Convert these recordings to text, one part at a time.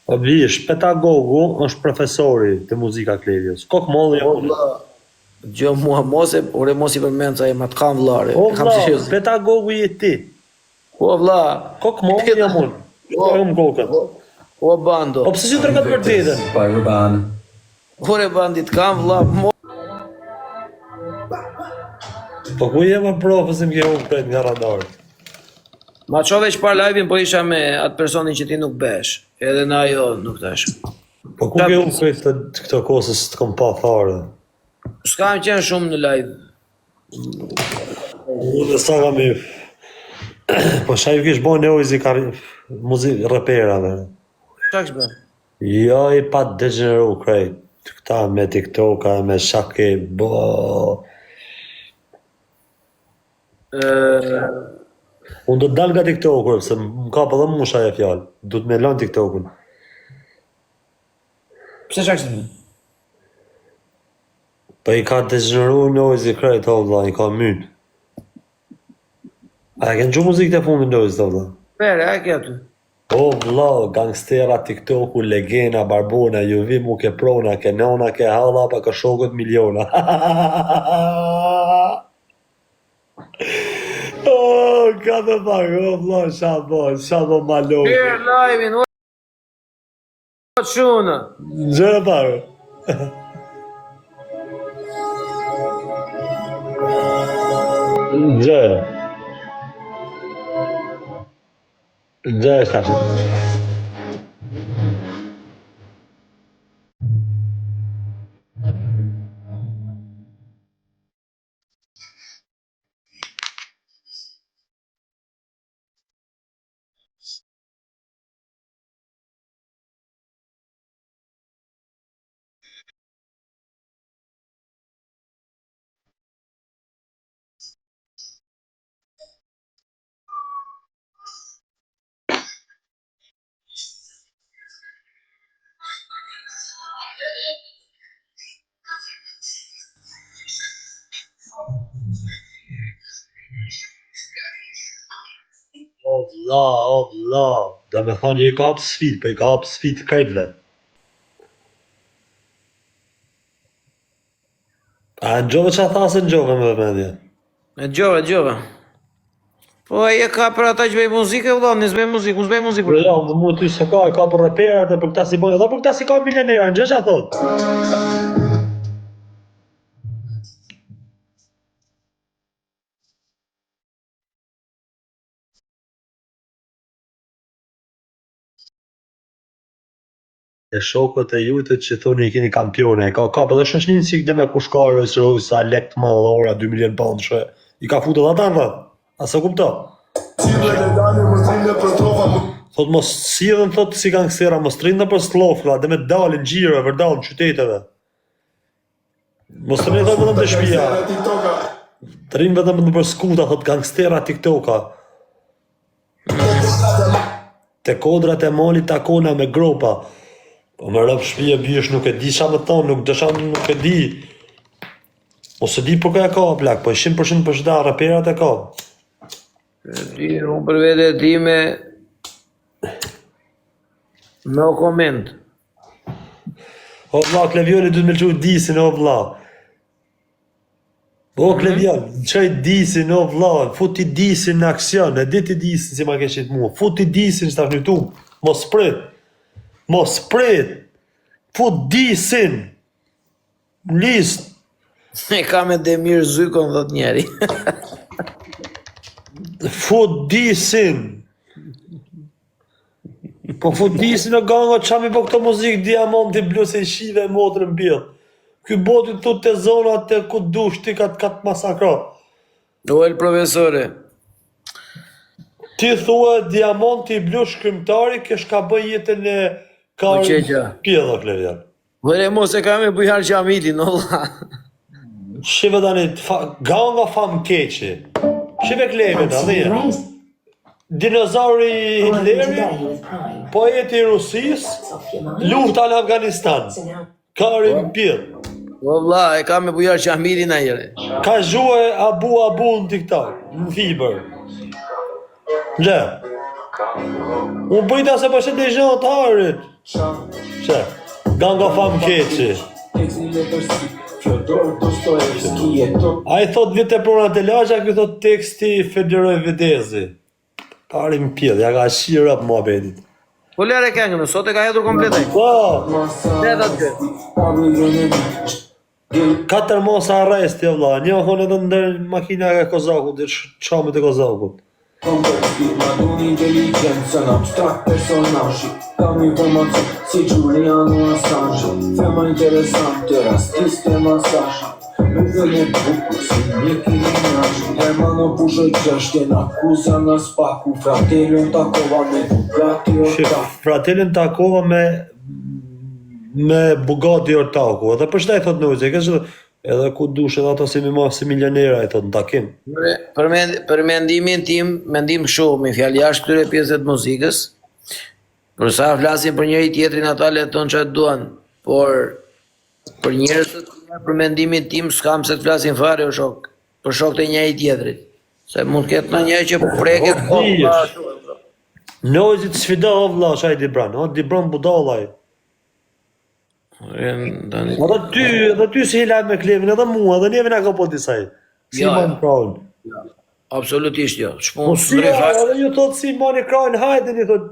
O vish, pedagogu është profesori të muzika Klevjes. Kok molli O jam unë. vlla, gjë mua mos i përmend sa e ma të kam vllare. O Kam vlla, seriozisht. pedagogu je ti. O vlla. Kok molli jam unë. O, Shkoj unë kokën. o bando. O pse si tregat vërtetën? By Ruban. Ore bandit kam vlla. Po ku je më profesim ke unë pret nga radar? Ma çove çpar live-in po isha me atë personin që ti nuk besh. Edhe në ajo nuk tash. Po ku ke unë pret këto kosës të kom pa fare? S'kam qenë shumë në live. Unë dhe sa kam i... Po shaj kish bo neojzi ka muzik reperave. Çka kish bën? Jo i pa degeneru krejt. Këta me TikToka, me shake, bo... Unë do të dal nga TikToku, se më ka për dhe musha e fjallë. Du të me lanë TikTokun. Pse çka kish bën? Po i ka degeneru nojzi krejt, o vlla, i ka mynë. A e kënë gju muzikë të fundin nojzi, o vlla? Pere, a ke aty? O vlla, gangstera, TikToku, legena, barbona, ju vi mu ke prona, ke nona, ke halla, pa ka shokët miliona. Oh, ka me pak, o vlla, shabo malok. Here live-in, o çuna. Gjëra pak. Gjëra. Gjëra shashë. O vlla, do me thonë i ka hapë sfit, po i ka hapë sfit krejtve. A në gjove që a tha se në gjove me vëmendje? E gjove. Po e ka për ata që bëj muzikë, valla, ne s'bëj muzikë, unë s'bëj muzikë. Për jam, dhe mu ty se ka, i ka për reperat e për këta si bojnë, edhe për këta si ka milionerë, në gjë që a thot? E shokët e jutët që thoni i keni kampione, ka për dhe shëshnin si këtë me kushkarës, sa lekt malora, 2 milion pound i ka futë dhe ata në vëtë, a se kupto? Thot mos si edhe në thot si gangstera, mos të rinë dhe për slofla, dhe me dalin gjire, vërdalin qyteteve. Mos të rinë dhe vetëm të shpia. Të rinë vetëm në për skuta, thot gangstera TikToka. Te kodrat e malit takona me gropa. Po më rëpë shpia bjesh nuk e di qa më thonë, nuk e di. Ose di për ka e ka, plak, po 100% për shda raperat e ka. Unë për vete e ti me... No comment. O vla, Klevioni du të me lëqu disin, o vla. O Klevion, qaj disin, o vla, futi disin në aksion, e diti disin si ma keshit mua, futi disin që ta shnytu, mos prit, fut disin, list. E ka me Demir Zykon, dhët njeri. Fut disin. Po fut disin o ganga qa mi po këto muzik diamanti blu se i shive e motrën bjell. Ky boti të të zonat të ku dush ti ka të masakra. O el profesore. Ti thua diamanti blu shkrymtari kesh ka bëj jetën e Uqeqa. pjella Klevion. Vëre mos e ka me Bujar Gjamilin, olla. Shive tani, ganga fam keqi. Shive Klevion, a dhe Dinozauri Hitleri, poeti i Rusis, lufta në Afganistan. Karim Pjell. Valla, e ka me Bujar Gjamilin a jere. Ka zhue Abu në TikTok, në Fiber. Gjë. Unë bëjta se përshët e zhënë të harit. Që? Ganga fam keqi. A i thot vite prona të laqa, kjo thot teksti Federoj Vedezi. Pari më pjedh, ja ka shirë up mua betit. Po lere këngën, sot e ka hedhur kompletaj. Po, Ne dhe të 4 mos arresti, vlla. Një thonë edhe ndër makina e Kozakut, dhe çamët e Kozakut. Madun inteligencën, abstrakt personazhi. Kam informacion si Giuliano Assange. Fema interesante, rastiste masazhi. Rrugën e bukur si Nicki Minaj. Hermano pushoj qështjen, akuza nga spaku. Fratelën takova me Bugatti Ortaku. Fratelin takova me Bugatti Ortaku. Edhe për shtaj thot Nozi, edhe ku dush edhe ato si milionera i thot në takim. Për mendimin tim, mendim shumë, me fjalë jashtë këtyre pjesëve të muzikës, për sa flasin për njëri tjetrin ata leton çfarë duan, por për njerëz të tjerë për mendimin tim s'kam se të flasin fare o shok, për shokët e njëri tjetrit. Se mund ketë në njëri që preket kohë. Nozi të sfida o vlla, shaj Dibran, o Dibran budallaj. Edhe ty si hela me Klevin, edhe mua, edhe neve na ka po disaj. Si Jo, man kraun. Absolutisht jo. Po Shpun si edhe ju thot si mani kraun, hajde një thot.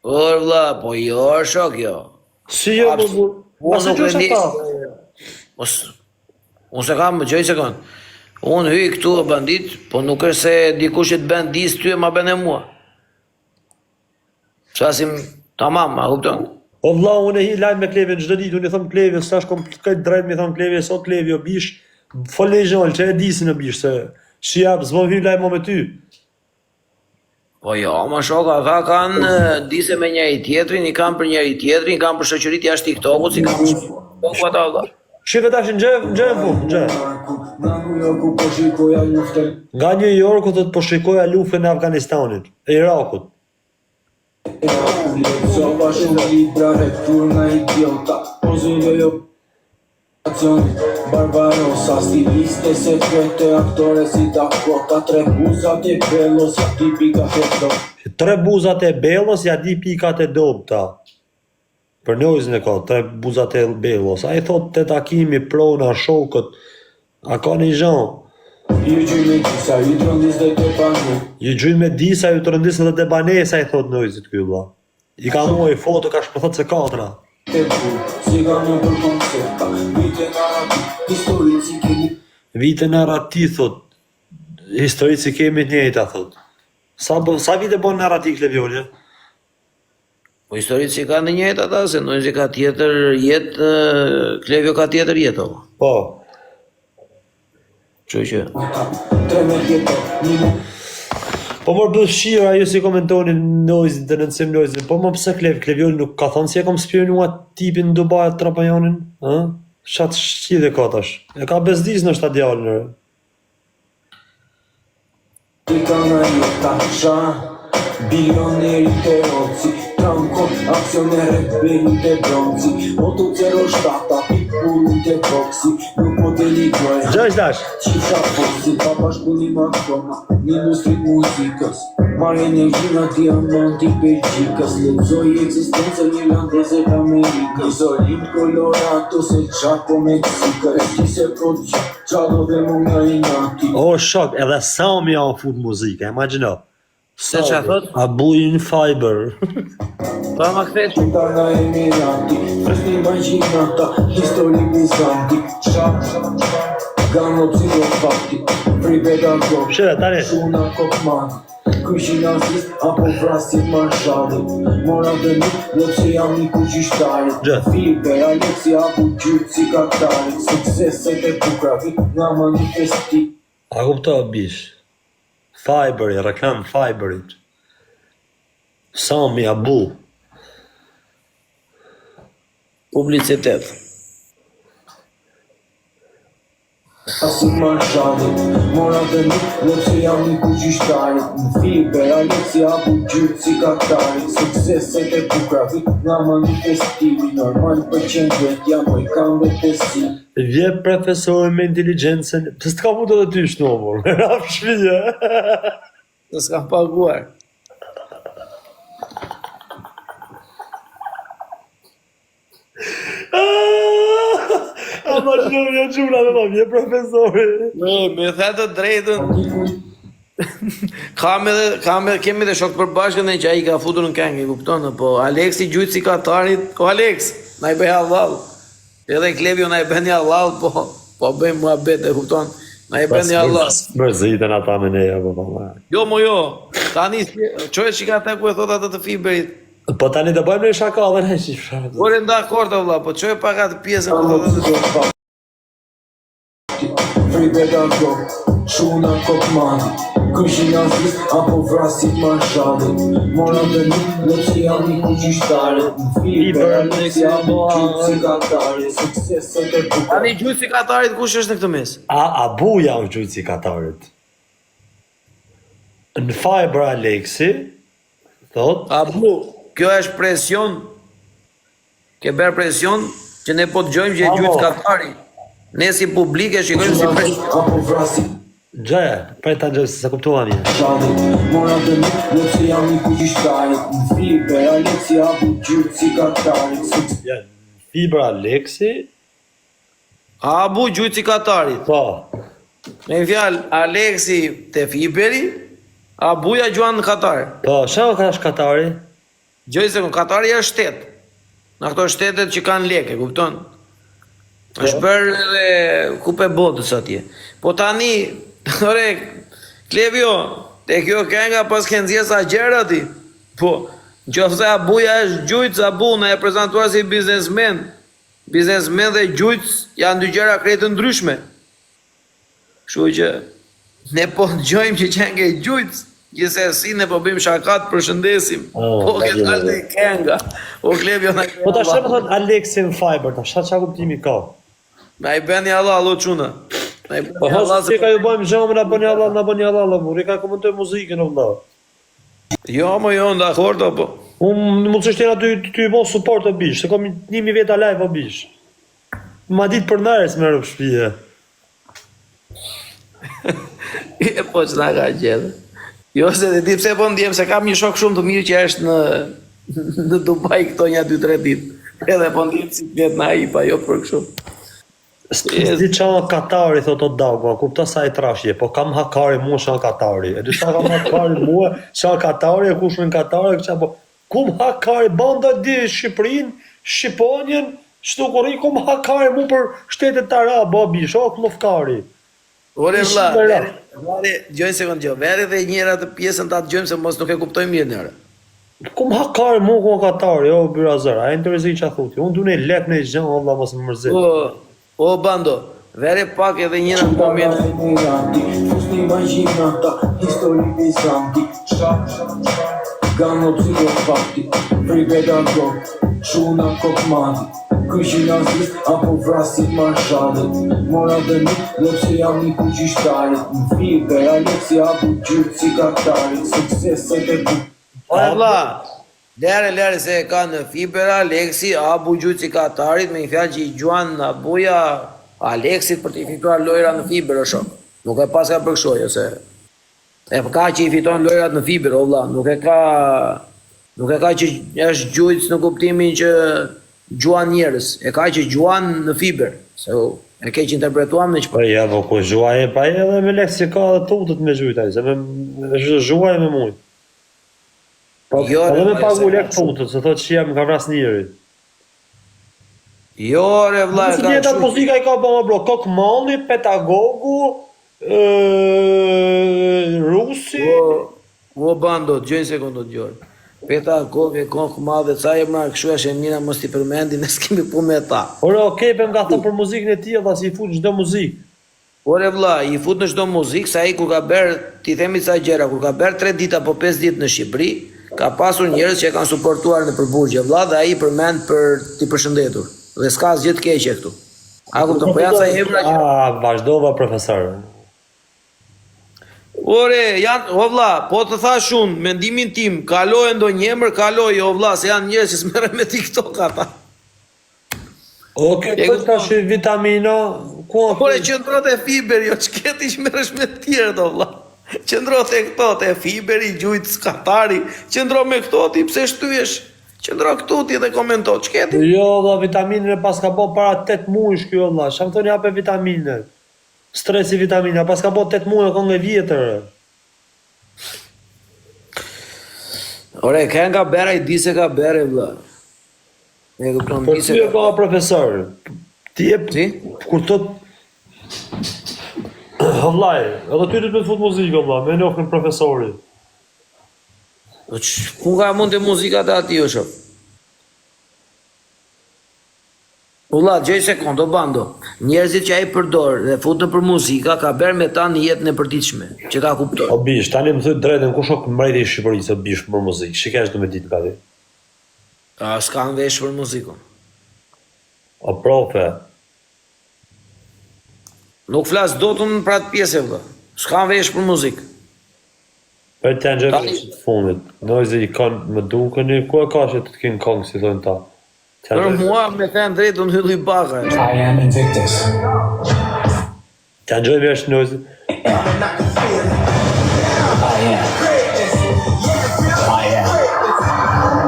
Por vlla, po jo shok jo. Si jo më bu. Ase që është ata? Unë se kam, gjoj sekund. Unë hyj këtu e bandit, po nuk është se dikush që të bën dis ty e ma bën e mua. Flasim tamam, a kupton? O vlla, unë hi lajm me Klevin çdo ditë, unë i them Klevi, s'tash kom këtë drejt mi thon Klevi, sot Klevi o bish, fole gjall, që e disin o bish se shi jap, s'mon hy lajm me ty. Po jo, ma shoka, ata kanë dise me njëri tjetrin, i kanë për njëri tjetrin, i kanë për shoqërit jashtë TikTokut, si kanë për TikTokut ata valla. Shive tash në gjë. Nga New Yorku po shikoja luftën. Nga New Yorku thot po shikoja luftën e Afganistanit, e Irakut. Lexova shumë libra rektur nga idiota. Pozive jo Barbarossa, stiliste sekrete, aktore si Dakota. Tre buzat e Bellos, ja di pikat e do. Tre buzat e Bellos, ja di pikat e dobta. Për Nozin e ka, tre buzat e Bellos. A i thot të takimi, prona, shokët, a ka një zhanë. Ju gjy me disa, ju të rëndis dhe të panu. Ju gjy me disa, ju të rëndis dhe të banesa, i thot Nozit kjo vlla. I ka muaj foto, ka shpëthot se 4. Te bu, si ka në për koncepta. Vite narrativ, historit si kemi. Vite narrativ, thot. Historit si kemi njëjta, thot. Sa vite bon narrativ Klevioni? Po historit si kanë njëjtë ata, se Noizi ka tjetër jetë, Klevio ka tjetër jetë, o. Po. Që. 13 jeto, një Po mor bësh shira, ajo si komentoni Nozin, të nënësim Nozin. Po më pse Klevioni nuk ka thonë si e kom spionua tipin në Dubai të Trapajanin? Shatë shqide ka tash. E ka bezdis në shta djallë nërë. Tika nga jeta sha, bilioneri të roci. Tranko, aksionere, beri të bronzi. Moto 07, pitbulli të boksi. Nuk po të ligoj. Gjash dash. Qisha fosi, pa bashkëpunim aktoma. Në industri muzikës. Marrë energji nga diamanti Belgjikës. Lexoj eksistencën irlandeze të Amerikës. Izolim Colorado se Chaco Meksikës. Ti se produq, qado dhe mu nga i nati. O shok, edhe Sami ja në fut muzike, imagino. Se qa thot? A bujin fiber. Pa ma këthet. Qita nga Emirati, fresni bajgjinata, histori bizanti. Gano psikopati, free pedagog. Shire, tani. Shuna kokmani. Kryqi nazist, apo vrasit marshalli. Mora dhe nuk, do që jam një kuqishtarit. Gjë. Fibe, Alexi, apo gjytë si katarit. Sukseset e bukravit nga manifesti. A kupto bish. Fiberi, reklam Fiberit. Sami Abu. Publicitet. Asim marshallit, mora dhe nuk, do që jam një kuqishtarit. Në fiber, Alexi apo gjytë si katarit. Sukseset e bukravit nga manifestimi. Normal për qendret, jam oj kam vetësi. Vje profesori me inteligencen. Pse s'ka puto dhe ty shnomur? Raf shpije. Se s'kam paguar. Jo gjuna me vje profesori. Me the të drejtën, kemi dhe shok të përbashkën e që ai ka futur në këngë, kupton, po Aleksi gjujtësi Katarit, o Aleks, na i bëj halal. Edhe Klevio na i bën një halal, po bëjmë muhabet, e kupton. Na i bën një halal. Mërzitën ata me neja, po valla. Jo, mo jo. Tani çoj shika ata ku e thot atë të fiberit. Po tani do bëjmë një shaka dhe ne si fshat. Ore dakord valla, po çoj pak atë pjesën ku thotë. Fribeta go, shuna kopmani Këshinazis apo vrasit marshallit Mora dhe në që jam një kuqishtarit Në fiber Alexi apo gjyqë si Katarit Sukseset e buka Tani gjyqë si Katarit kush është në këtë mes? Abuja është gjyqë si Katarit. Në Fiber Alexi, thot, Abu, kjo është presion. Ke bërë presion që ne po dëgjojmë që e gjyqë Katarit. Ne si publik e shikojmë si presion. Apo vrasit gjaja, prej ta gjë, se kuptuan një. marshallit Mora dhe në që jam një kuqishtarit Në fiber Alexi apo gjyqë si Katarit Ja, Fiber Alexi, Abu gjyqë si Katarit. po, Me fjalë, Aleksi te fiberi, Abuja gjuan në Katar. po, shama ka është Katari? Gjoj se Katari është shtet. Në ato shtetet që kanë leke, kupton? Është bërë edhe kupe botës atje. Po tani, ore, Klevio, te kjo kënga pas ke nxjerr sa gjëra ti. Po, nëse Abuja është gjujt, Abu na e prezantuar si biznesmen. Biznesmen dhe gjujt janë dy gjëra krejt të ndryshme. Kështu që ne po dëgjojmë që qenë e gjujt, gjithsesi ne po bëjmë shakat, përshëndesim. Po ke dalë kënga. O Klevio na. Po ta shëmë thot Alexi në Fiber, ta shëtë qa kuptimi ka. Na i bën Allah, allo çuna. Na i Po bën Allah. hosë si ka ju bëjmë zhëmë, na bëni Allah, na bëni Allah, mur, i ka komentoj muzikën, o vëlla. Jo, mo jo, dakord apo. Unë mund të shtjena ty i bon support o bish, se kom 1000 veta live o bish. Ma ditë për nërës me rëpë shpije. E po që na ka gjithë. Jo se dhe di pse po ndjem se kam një shok shumë të mirë që është në Dubai këto një 2-3 ditë. Edhe po ndjem si vjet na ai pa jo për kështu. S'di qa Katari, thot o Dago, kupta sa i trashje, po kam hakari mua qa Katari. E di sa kam hakari mua, qa Katari, e kush në Katari, qa po... Kum hakari, banda di Shqipërin, Shqiponjen, shtukuri, kum hakari mu për shtetet të Arab, o bish, o klofkari. Ore Ishte vlla, vera. veri, gjojnë sekond gjë. Veri dhe njëra të pjesën ta dëgjojmë se mos nuk e kuptojmë mirë njëra. Kum hakari mu ku Katari, o birazër, a e interesoj qa thuti, unë du ne lek në i gjën, o vla mos më mërzit. O bando, veri pak edhe njëra në moment. Fusni imaginata, histori bizanti Gano psikopati, fribeta go, shuna kopmati Këshinazis apo vrasit marshallit Mora dhe në që jam një kuqishtarit Në fiber, Alexi apo gjyqë si Katarit Sukseset e bu Ore vlla, lere se e ka në fiber Aleksi, Abu gjujtë si Katarit, me një fjalë që i gjuan në Abuja Aleksit për t'i fituar lojra në fiber o shok. Nuk e pas ka për këshoj, ose e ka që i fiton lojrat në fiber, o vlla, nuk e ka që është gjujtë në kuptimin që gjuan njerës, e ka që gjuan në fiber, se e ke që interpretuam në që Po ja, po ku zhuaj e pa e dhe me lekë si ka dhe tutët me gjujtaj, se me zhuaj me mujtë. Po edhe me pagu lekë tutët, se thot që jam ka vras njëri. Jo, re vlla, Se tjetat muzika i ka bëma bro, Kokmani, Petagogu, Rusi. O bando, gjojnë sekundot gjojnë. Petagogu, kokë madhe, ca e mra këshu e mira mos t'i përmendi, ne s'kemi punë me ta. Ore, okej, për nga thë për muzikën e tij, dha si i fut çdo muzikë. Ore vlla, i fut në çdo muzikë, sa ai kur ka bërë, ti themi ca gjëra, kur ka bërë 3 ditë apo 5 ditë në Shqipëri, ka pasur njerëz që e kanë suportuar në përburgje vlla dhe ai përmend për t'i përshëndetur. Dhe s'ka asgjë të keqe këtu. A kupton, po janë sa emra që Vazhdova profesor. Ore, janë, o vlla, po të thash unë, mendimin tim, kaloj ndonjë emër, kaloj, o vlla, se janë njerëz që s'merren me TikTok ata. Okej, po tash vitamina, ku Ore, qëndro te fiberi, jo ç'keti që merresh me të tjerë do vlla. Qëndro te këto, te fiberi, gjujt Katari, qëndro me këto, ti pse shtyesh? Qëndro këtu ti dhe komento, ç'keti? Jo, valla, vitaminën e pas ka bo para 8 muajsh kjo valla. Çfarë thoni hape vitaminën? Stresi vitamina, pas ka bo 8 muaj ka nga vjetër. Ore, ka nga bera i di se ka bere, vlla. E kupton, Po di se ty e ka profesor. Ti e Si? kur thot vllai, edhe ty të fut muzikë valla, me njohën profesorit. Ku ka mund të muzika të ati, o shof? Ulla, gjej sekondo, bando. Njerëzit që ai përdor dhe futën për muzika ka bërë me ta në jetën e përditshme, që ka kuptuar. O bish, tani më thot drejtën kush është mbreti i Shqipërisë, o bish për muzikë. Shikesh do me ditë gati. A s'ka në vesh për muzikën. O profe, Nuk flas dotun për atë pjesë, vëlla. S'ka në vesh për muzikë. për të Tani- nxjerrë të fundit. Noizi i kanë më duken e ku e ka që të kenë këngë si thonë ta. Për mua, me thënë drejt, unë hylli baka. I am Invictus. Të nxjerrë vesh noizi. I am.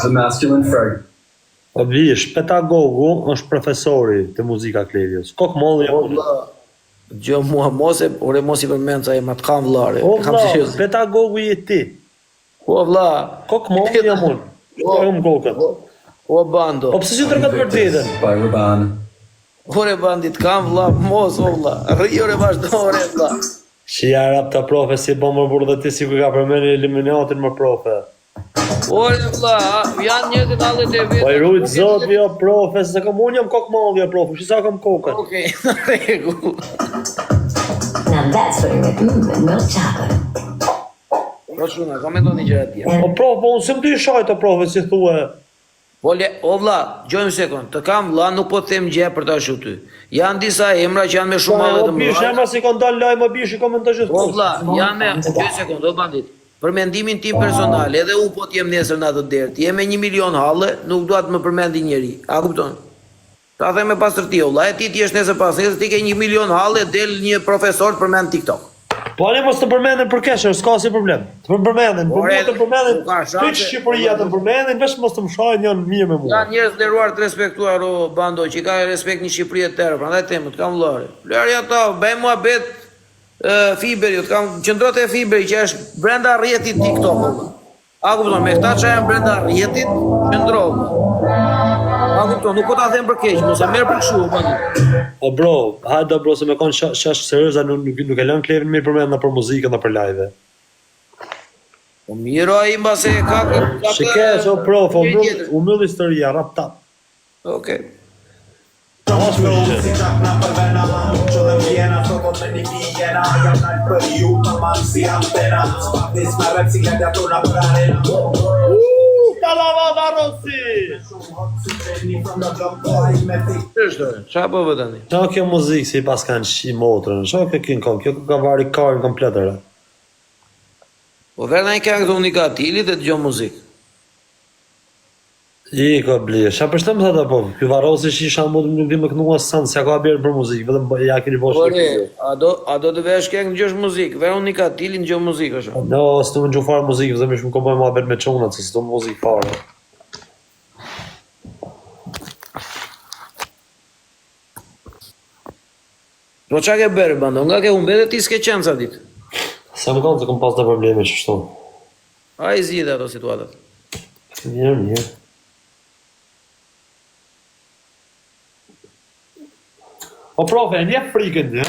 The masculine Ferg. O bish, pedagogu është profesori të muzika Klevjes. Kok molli e Gjo mua, mos i përmend sa e ma të kam vllare. O Kam vlla, seriozisht. pedagogu je ti. O vlla, Kok molli jam unë. Po jam kokën. o bando. Po pse si tërkat për ditën? By Raban. Ore bandit, kam vlla, mos o vlla. Rri ore vazhdo ore vlla. Shia rap të profe si bo më burë dhe ti si ku ka përmeni eliminatin më profe. Ore vlla, janë njerëz të hallet e vetë. Po i rujt zot jo profe, se kam unë jam kok molli jo profe, shi sa kam kokën. Okej, në rregull. Now that's putting it in milk chocolate. Po shuna, komentoni gjëra të tjera. O profe, po unë se më dy shajt o profe si thue. Po le, o vlla, gjojmë sekond, të kam vlla, nuk po të them gjë për ta shu ty. Janë disa emra që janë me shumë madhe O të bish, mëdha. emra si kanë dalë lajmë, o bish i komentoj që Po thua. vlla, janë me, gjoj sekond, o bandit. Për mendimin tim personal, edhe u po t'jem nesër në atë derë, t'jem me 1 milion halle, nuk dua të më përmendi njeri. A kupton? Ta them me pastërti, o vlla, e ti t'jesh nesër pas nesër, ti ke 1 milion halle, del një profesor të përmend TikTok. Po ani mos të përmenden për keshër, s'ka si problem. Të përmenden, po Ore, mos të përmenden, nuk ka shanse. piç Shqipëria të përmenden, veç mos të më shajnë janë mirë me mua. Janë njerëz nderuar të respektuar o bando, që ka respekt një Shqipëri e tërë, prandaj temët kam vllare. Lërja ta, bëj muhabet Fiberi, të kam qendrot e Fiberi që është brenda rrjetit TikTok. valla. A kupton, me këta që janë brenda rrjetit, qendro. valla. A kupton, nuk po ta them për keq, mos e merr për kështu, bando. O bro, hajde bro, se me konë shash serioza, nuk e lën Klevin mirë përmend në për muzikën dhe për live. Po miro ai mbase ka Shikesh, o prof, u mbyll historia, rap tap. Okej. Si gjak në përvena, që dhe vjena, të të një vijena, jam në për ju, të manë si antena, s'papis me rep si gledja të në për arena. Kalavava Rossi! Çfarë po vë tani? Qa kjo muzikë si pas kanë shi motrën, qa kjo kënë kënë, kjo ka vari karën kompletër. Po verna i këngë të unikatilit dhe dëgjon muzikë. I ka blie, qa përshtëm të të po, kjo Varosi shi shambull nuk di më kënua sanë, se ka bjerë për muzikë, vetëm ja keni bosh Ore, a do të vesh këngë dëgjosh muzikë? Vera unikatilit dëgjon muzikë është. No, së të më gjumë farë muzikë, vëzëm ishë më komoj ma bërë me qunat, se së të më muzikë farë. Po qa ke bërë, bando? Nga ke umbet e ti s'ke qenë sa ditë. Se më kanë të kom pas të probleme që shtu. A i zhjithë ato situatat. Mirë, mirë. O profe, e nje frikën një?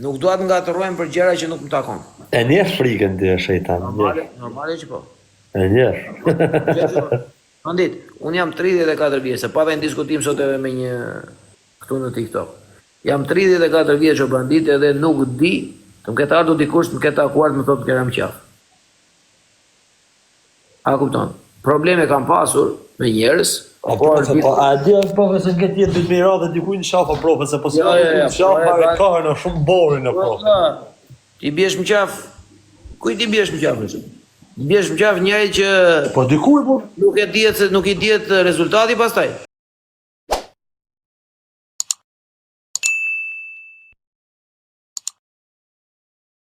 Nuk duat nga të rojmë për gjera që nuk më takon. E nje frikën një, shejtan. Normale që po. E nje. Bandit, unë jam 34 vjeç, se pave në diskutim sot edhe me një këtu në TikTok. Jam 34 vjeç o bandit edhe nuk di, të më ketë ardhur dikush, të më ketë akuar të më thotë kera më qafë. A kupton? Probleme kam pasur me njerëz, A di është profe se në këtë jetë dhëtë me i radhe dikuj në shafa profe, se pas në shafa e kajnë a shumë borin e profe. Ti bjesh më qafë, kuj ti bjesh më qafë? Bjesh më qafë njëri që Po dikuj po? nuk i dihet rezultati pastaj.